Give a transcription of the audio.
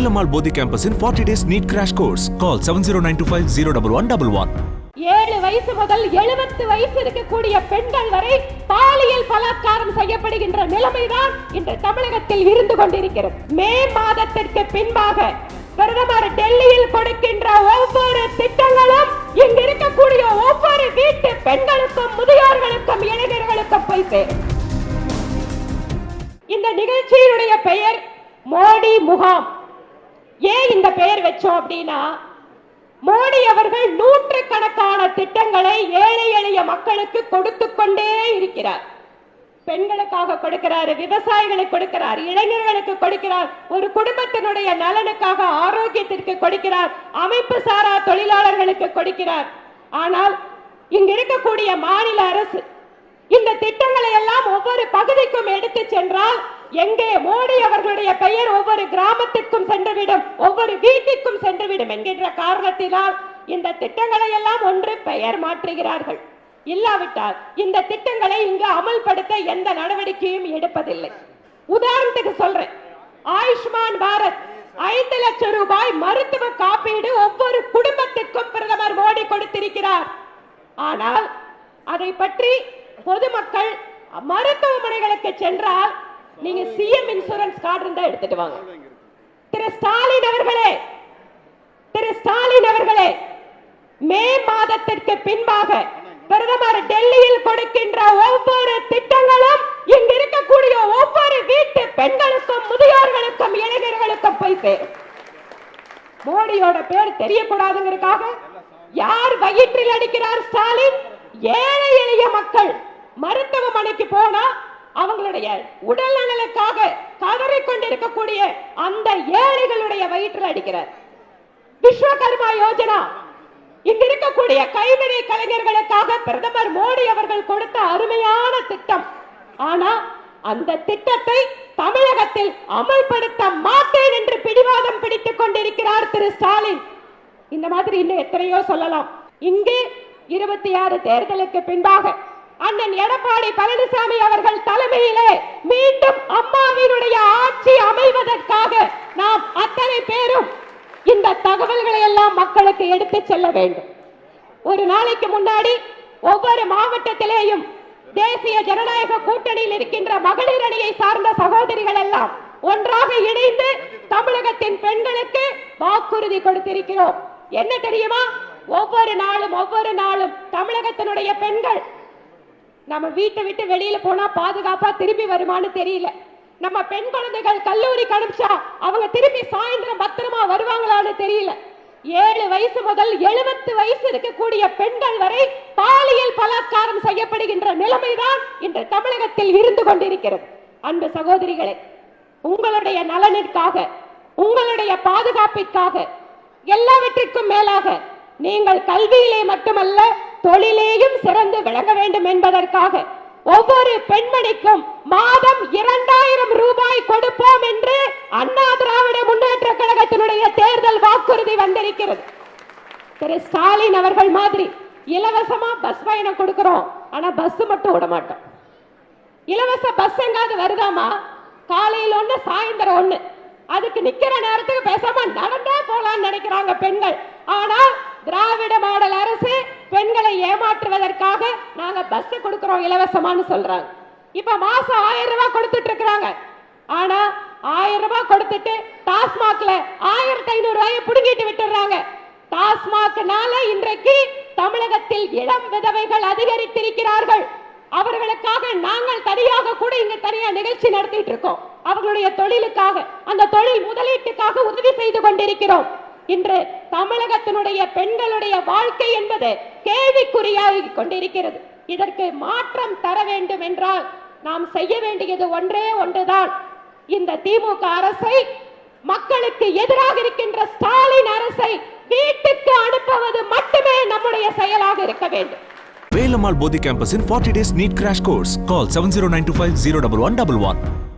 வேலம்மாள் போதி கேம்பஸின் 40 days NEET crash course. Call 7092501111. 7 வயசு முதல் 70 வயசு இருக்கக்கூடிய பெண்கள் வரை பாலியல் பலாத்காரம் செய்யப்படுகின்ற நிலைமைதான் இன்று தமிழகத்தில் இருந்து கொண்டிருக்கிறது. மே மாதத்திற்கு பின்பாக பிரதமர் டெல்லியில் கொடுக்கின்ற ஒவ்வொரு திட்டங்களும் இங்கு இருக்கக்கூடிய ஒவ்வொரு வீட்டு பெண்களுக்கும் முதியோர்களுக்கும் இளைஞர்களுக்கும் போய் சேரும். இந்த நிகழ்ச்சியினுடைய பெயர் மோடி முகாம். ஏன் இந்த பெயர் வச்சோம் அப்படின்னா, மோடி அவர்கள் நூற்றுக்கணக்கான திட்டங்களை ஏழை எளிய மக்களுக்கு கொடுத்து கொண்டே இருக்கிறார். பெண்களுக்காக கொடுக்கிறார், விவசாயிகளுக்கு கொடுக்கிறார், இளைஞர்களுக்கு கொடுக்கிறார், ஒரு குடும்பத்தினுடைய நலனுக்காக ஆரோக்கியத்திற்கு கொடுக்கிறார், அமைப்பு சாரா தொழிலாளர்களுக்கு கொடுக்கிறார். ஆனால் இங்க இருக்கக்கூடிய மாநில அரசு இந்த திட்டங்களை எல்லாம் ஒவ்வொரு பகுதிக்கும் எடுத்து சென்றால் எங்கே மோடி அவர்களுடைய பெயர் ஒவ்வொரு கிராமத்திற்கும் சென்றுவிடும், ஒவ்வொரு வீட்டிற்கும் சென்றுவிடும் என்கின்ற காரணத்தினால் இந்த திட்டங்களை எல்லாம் ஒன்று பெயர் மாற்றுகிறார்கள். இல்லாவிட்டால் இந்த திட்டங்களை இங்கு அமல்படுத்த எந்த நடவடிக்கையும் எடுப்பதில்லை. உதாரணத்துக்கு சொல்றேன், ஆயுஷ்மான் பாரத் 5 லட்சம் ரூபாய் மருத்துவ காப்பீடு ஒவ்வொரு குடும்பத்திற்கும் பிரதமர் மோடி கொடுத்திருக்கிறார். ஆனால் அதை பற்றி பொதுமக்கள் மருத்துவமனைகளுக்கு சென்றால் நீங்க சிஎம் இன்சூரன்ஸ் கார்டு இருந்தா எடுத்துட்டு வாங்க. திரு ஸ்டாலின் அவர்களே, மே மாதத்திற்கு பின்பாக பிரதமர் டெல்லியில் கொடுக்கின்ற ஒவ்வொரு திட்டங்களும் இங்கு இருக்கக்கூடிய ஒவ்வொரு வீட்டு பெண்களுக்கும் முதியோர்களுக்கும் இளைஞர்களுக்கும் போய் சேரும். மோடியோட பேர் தெரியக்கூடாதுங்கிறதுக்காக யார் வயிற்றில் அடிக்கிறார்? ஸ்டாலின். ஏழை எளிய மக்கள் மருத்துவமனைக்கு போனா அவங்களுடைய உடல் நலனுக்காக கதறிக் கொண்டிருக்கக்கூடிய அந்த ஏழைகளுடைய வயிற்றில் அடிக்கிறார். விஸ்வகர்மா யோஜனா இங்க இருக்கக்கூடிய கைவினை கலைஞர்களுக்காக பிரதமர் மோடி அவர்கள் கொடுத்த அருமையான திட்டம். ஆனா அந்த திட்டத்தை தமிழகத்தில் அமல்படுத்த மாட்டேன் என்று பிடிவாதம் பிடித்துக் கொண்டிருக்கிறார் திரு ஸ்டாலின். இந்த மாதிரி இன்னும் எத்தனையோ சொல்லலாம். இங்கு 26 தேர்தலுக்கு பின்பாக அண்ணன் எடப்பாடி பழனிசாமி அவர்கள் தலைமையிலே மீண்டும் அம்மாவினுடைய ஆட்சி அமைவதற்காக நாம் அத்தனை பேரும் இந்த தகவல்களை எல்லாம் மக்களுக்கு எடுத்து செல்ல வேண்டும். ஒரு நாளைக்கு முன்னாடி ஒவ்வொரு மாவட்டத்திலேயும் தேசிய ஜனநாயக கூட்டணியில் இருக்கின்ற மகளிர் அணியை சார்ந்த சகோதரிகள் எல்லாம் ஒன்றாக இணைந்து தமிழகத்தின் பெண்களுக்கு வாக்குறுதி கொடுத்திருக்கிறோம். என்ன தெரியுமா? ஒவ்வொரு நாளும் தமிழகத்தினுடைய பெண்கள் நம்ம வீட்டை விட்டு வெளியில போனா பாதுகாப்பா திரும்பி வருமானு தெரியல. நம்ம பெண் குழந்தைகள் கல்லூரி கணிச்சா அவங்க திரும்பி சாயந்தரம் பத்திரமா வருவாங்களான்னு தெரியல. 7 வயசு முதல் 70 வயசு இருக்கக்கூடிய பெண்கள் வரை பாலியல் பலாத்காரம் செய்யப்படுகின்ற நிலைமைதான் இன்று தமிழகத்தில் இருந்து கொண்டிருக்கிறது. அன்பு சகோதரிகளே, உங்களுடைய நலனிற்காக, உங்களுடைய பாதுகாப்பிற்காக, எல்லாவற்றிற்கும் மேலாக நீங்கள் கல்வியிலே மட்டுமல்ல தொழிலேயும் சிறந்து விளங்க வேண்டும் என்பதற்காக ஒவ்வொரு பெண்மணிக்கும் மாதம் 2000 ரூபாய் கொடுப்போம் என்று அண்ணா திராவிட முன்னேற்ற கழகத்தினுடைய தேர்தல் வாக்குறுதி வந்திருக்கிறது. திரு ஸ்டாலின் அவர்கள் மாதிரி இலவசமா பஸ் பயணம் கொடுக்கிறோம், ஆனா பஸ் மட்டும் விட மாட்டோம். இலவச பஸ் எங்காவது வருதாமா? காலையில் ஒண்ணு, சாயந்தரம் ஒண்ணு. அதுக்கு நிக்கிற நேரத்துக்கு பேசாம நடந்தே போலான்னு நினைக்கிறாங்க பெண்கள். ஆனால் திராவிட மாடல் அரசு பெண்களை ஏமாற்றுவதற்காக நாங்க பஸ் கொடுக்கிறோம் இலவசமானு சொல்றாங்க. இப்ப மாசம் 1000 ரூபாய் கொடுத்துட்டு இருக்காங்க. ஆனா 1000 ரூபாய் கொடுத்துட்டு டாஸ்மாக்ல 1500 ரூபாயை புடுங்கிட்டு விட்டுறாங்க. டாஸ்மாக்னால இன்றைக்கு தமிழகத்தில் இளம் விதவைகள் அதிகரித்திருக்கிறார்கள். அவர்களுக்காக நாங்கள் தனியாக கூட இங்க தனியா நிகழ்ச்சி நடத்திட்டு இருக்கோம். அவர்களுடைய தொழிலுக்காக, அந்த தொழில் முதலீட்டுக்காக உதவி செய்து கொண்டிருக்கிறோம். இன்று தமிழகத்தினுடைய பெண்களுடைய வாழ்க்கை என்பது கேள்விக்குறியாகி கொண்டிருக்கிறது. இதற்கு மாற்றம் தர வேண்டும் என்றால் நாம் செய்ய வேண்டியது ஒன்றே ஒன்றுதான். இந்த திமுக அரசை, மக்களுக்கு எதிராக இருக்கின்ற ஸ்டாலின் அரசை வீட்டுக்கு அனுப்புவது மட்டுமே நம்முடைய செயலாக இருக்க வேண்டும். வேலம்மாள் போதி கேம்பஸின் 40 days NEET crash course. Call 7092501111.